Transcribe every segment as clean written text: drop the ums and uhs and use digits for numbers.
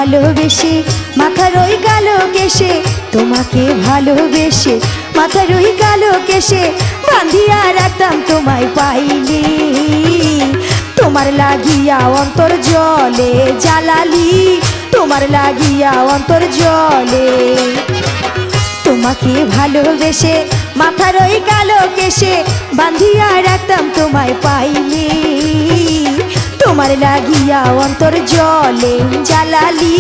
ভালোবেসে মাথা রই কালো কেশে, তোমাকে ভালোবেসে মাথা রই কালো কেশে বাঁধিয়া রাখতাম তোমায় পাইলে। তোমার লাগিয়া অন্তর জলে জ্বালালি, তোমার লাগিয়া অন্তর জলে। তোমাকে ভালোবেসে মাথা রই কালো কেশে বাঁধিয়া রাখতাম তোমায় পাইলে। তোমার লাগিয়া অন্তর জলে জ্বালালি,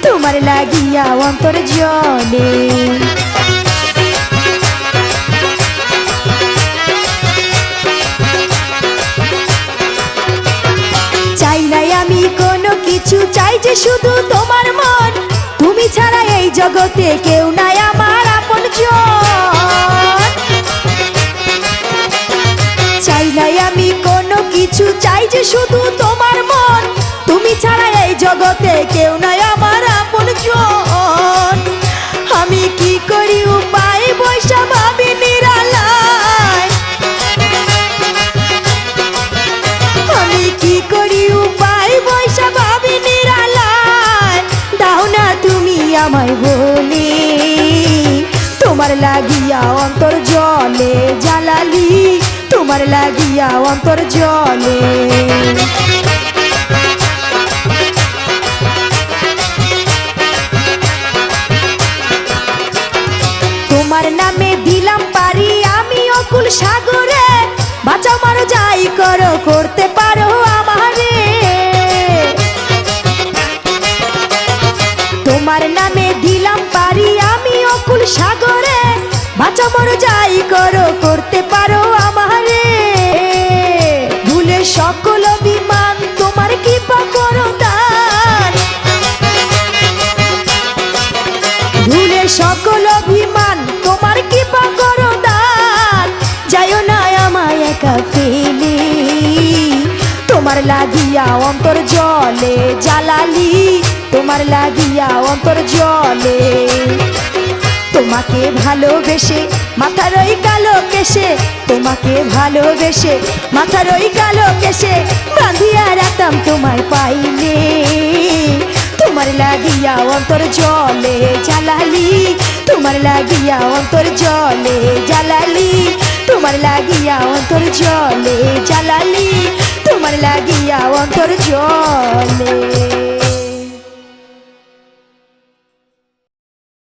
তোমার লাগিয়া অন্তর জলে। চাই নাই আমি কোনো কিছু, চাই যে শুধু তোমার মন। তুমি ছাড়া এই জগতে কেউ নাই আমার আপনজন। চাই নাই আমি কোনো কিছু, চাই যে শুধু তোমার মন। তুমি ছাড়া এই জগতে কেউ নাই আমার আপনজন। আমি কি করি উপায় বৈশা ভাবি নিরালায়, আমি কি করি উপায় বৈশা ভাবি নিরালায়। দাও না তুমি আমায় বলে, তোমার লাগিয়া অন্তর জলে জ্বালালি, তোমার লাগিয়া অন্তর জলে। তোমার নামে দিলাম পারি আমি অকুল সাগরে, বাঁচাও মারো যাই করো করতে পারো আমারে। তোমার নামে দিলাম পারি আমি অকুল সাগরে, বাঁচাও মারো যাই করো করতে পারো আমারে। ভুলে সকল অভিমান তোমার কৃপা করো দান, ভুলে সকল অভিমান তোমার কৃপা করো দান। যাইও না আমায় একা ফেলে, তোমার লাগিয়া অন্তর জলে জ্বালালি, তোমার লাগিয়া অন্তর জলে। তোমাকে ভালোবেসে মাথা রই কালো কেশে, তোমাকে ভালোবেসে মাথা রই কালো কেশে বাঁধিয়া রাখতাম তোমায় পাইলে। তোমার লাগিয়া অন্তর জলে জ্বালালি, তোমার লাগিয়া অন্তর জলে জ্বালালি, তোমার লাগিয়া অন্তর জলে জ্বালালি, তোমার লাগিয়া অন্তর জলে।